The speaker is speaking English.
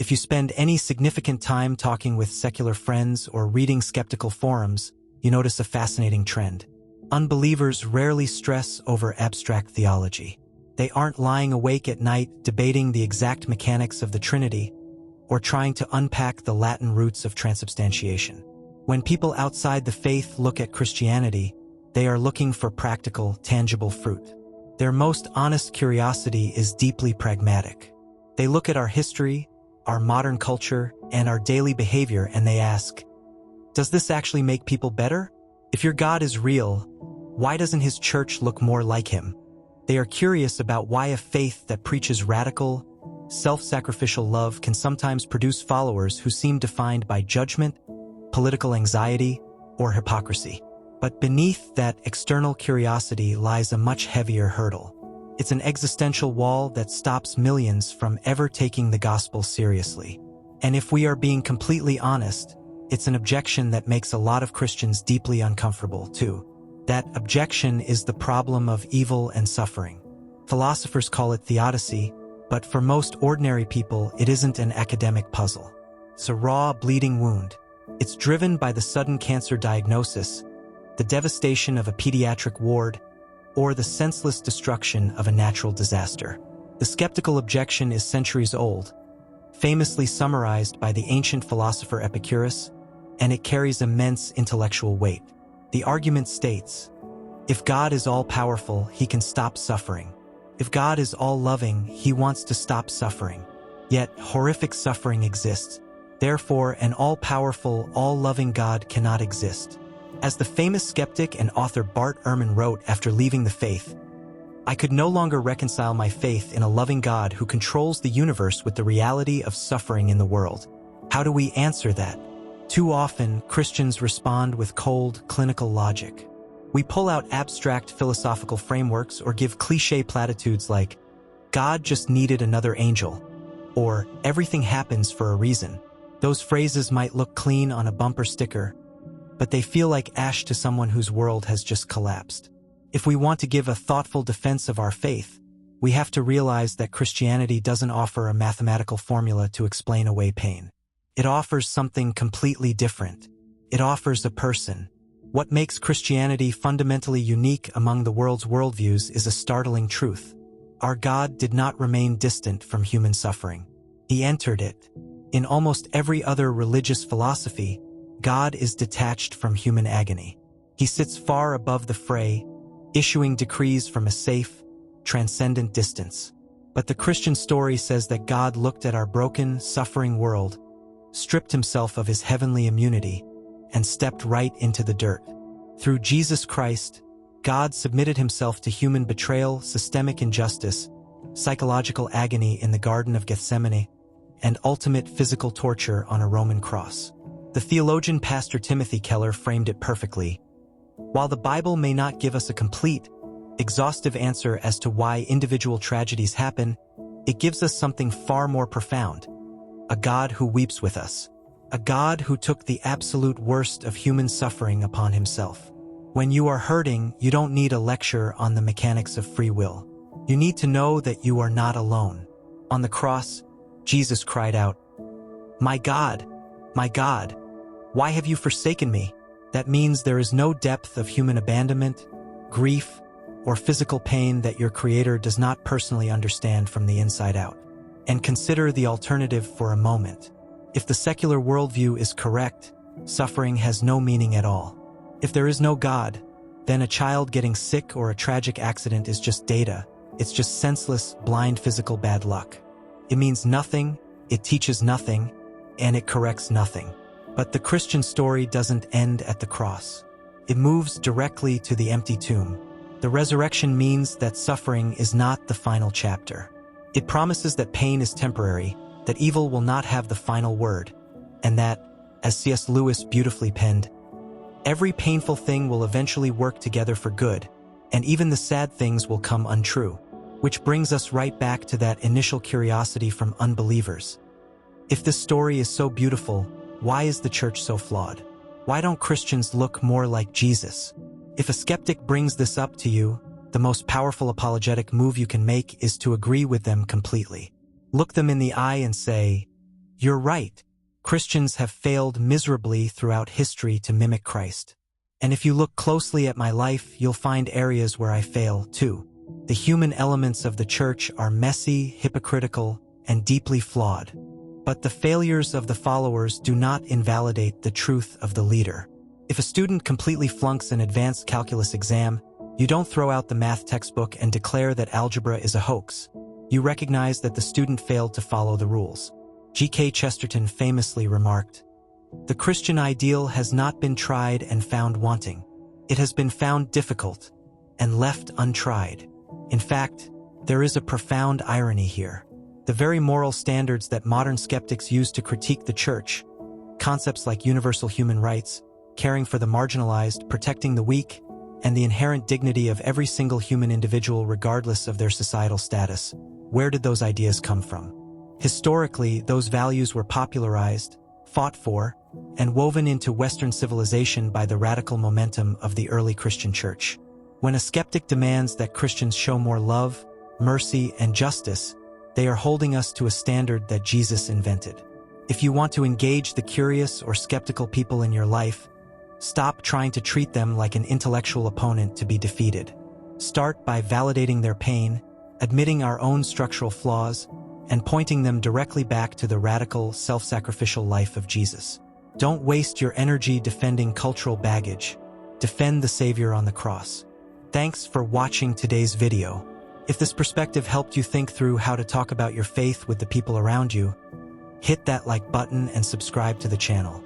If you spend any significant time talking with secular friends or reading skeptical forums, you notice a fascinating trend. Unbelievers rarely stress over abstract theology. They aren't lying awake at night debating the exact mechanics of the Trinity or trying to unpack the Latin roots of transubstantiation. When people outside the faith look at Christianity, they are looking for practical, tangible fruit. Their most honest curiosity is deeply pragmatic. They look at our history, our modern culture, and our daily behavior, and they ask, does this actually make people better? If your God is real, why doesn't his church look more like him? They are curious about why a faith that preaches radical, self-sacrificial love can sometimes produce followers who seem defined by judgment, political anxiety, or hypocrisy. But beneath that external curiosity lies a much heavier hurdle. It's an existential wall that stops millions from ever taking the gospel seriously. And if we are being completely honest, it's an objection that makes a lot of Christians deeply uncomfortable, too. That objection is the problem of evil and suffering. Philosophers call it theodicy, but for most ordinary people, it isn't an academic puzzle. It's a raw, bleeding wound. It's driven by the sudden cancer diagnosis, the devastation of a pediatric ward, or the senseless destruction of a natural disaster. The skeptical objection is centuries old, famously summarized by the ancient philosopher Epicurus, and it carries immense intellectual weight. The argument states, if God is all-powerful, he can stop suffering. If God is all-loving, he wants to stop suffering. Yet, horrific suffering exists. Therefore, an all-powerful, all-loving God cannot exist. As the famous skeptic and author Bart Ehrman wrote after leaving the faith, I could no longer reconcile my faith in a loving God who controls the universe with the reality of suffering in the world. How do we answer that? Too often, Christians respond with cold, clinical logic. We pull out abstract philosophical frameworks or give cliché platitudes like, God just needed another angel, or everything happens for a reason. Those phrases might look clean on a bumper sticker, but they feel like ash to someone whose world has just collapsed. If we want to give a thoughtful defense of our faith, we have to realize that Christianity doesn't offer a mathematical formula to explain away pain. It offers something completely different. It offers a person. What makes Christianity fundamentally unique among the world's worldviews is a startling truth. Our God did not remain distant from human suffering. He entered it. In almost every other religious philosophy, God is detached from human agony. He sits far above the fray, issuing decrees from a safe, transcendent distance. But the Christian story says that God looked at our broken, suffering world, stripped himself of his heavenly immunity, and stepped right into the dirt. Through Jesus Christ, God submitted himself to human betrayal, systemic injustice, psychological agony in the Garden of Gethsemane, and ultimate physical torture on a Roman cross. The theologian Pastor Timothy Keller framed it perfectly. While the Bible may not give us a complete, exhaustive answer as to why individual tragedies happen, it gives us something far more profound. A God who weeps with us. A God who took the absolute worst of human suffering upon himself. When you are hurting, you don't need a lecture on the mechanics of free will. You need to know that you are not alone. On the cross, Jesus cried out, my God, why have you forsaken me?" That means there is no depth of human abandonment, grief, or physical pain that your Creator does not personally understand from the inside out. And consider the alternative for a moment. If the secular worldview is correct, suffering has no meaning at all. If there is no God, then a child getting sick or a tragic accident is just data. It's just senseless, blind physical bad luck. It means nothing, it teaches nothing, and it corrects nothing. But the Christian story doesn't end at the cross. It moves directly to the empty tomb. The resurrection means that suffering is not the final chapter. It promises that pain is temporary, that evil will not have the final word, and that, as C.S. Lewis beautifully penned, every painful thing will eventually work together for good, and even the sad things will come untrue. Which brings us right back to that initial curiosity from unbelievers. If this story is so beautiful, why is the church so flawed? Why don't Christians look more like Jesus? If a skeptic brings this up to you, the most powerful apologetic move you can make is to agree with them completely. Look them in the eye and say, You're right. Christians have failed miserably throughout history to mimic Christ. And if you look closely at my life, you'll find areas where I fail, too. The human elements of the church are messy, hypocritical, and deeply flawed. But the failures of the followers do not invalidate the truth of the leader. If a student completely flunks an advanced calculus exam, you don't throw out the math textbook and declare that algebra is a hoax. You recognize that the student failed to follow the rules. G.K. Chesterton famously remarked, "The Christian ideal has not been tried and found wanting. It has been found difficult and left untried." In fact, there is a profound irony here. The very moral standards that modern skeptics use to critique the church, concepts like universal human rights, caring for the marginalized, protecting the weak, and the inherent dignity of every single human individual regardless of their societal status, where did those ideas come from? Historically, those values were popularized, fought for, and woven into Western civilization by the radical momentum of the early Christian church. When a skeptic demands that Christians show more love, mercy, and justice, they are holding us to a standard that Jesus invented. If you want to engage the curious or skeptical people in your life, stop trying to treat them like an intellectual opponent to be defeated. Start by validating their pain, admitting our own structural flaws, and pointing them directly back to the radical, self-sacrificial life of Jesus. Don't waste your energy defending cultural baggage. Defend the Savior on the cross. Thanks for watching today's video. If this perspective helped you think through how to talk about your faith with the people around you, hit that like button and subscribe to the channel.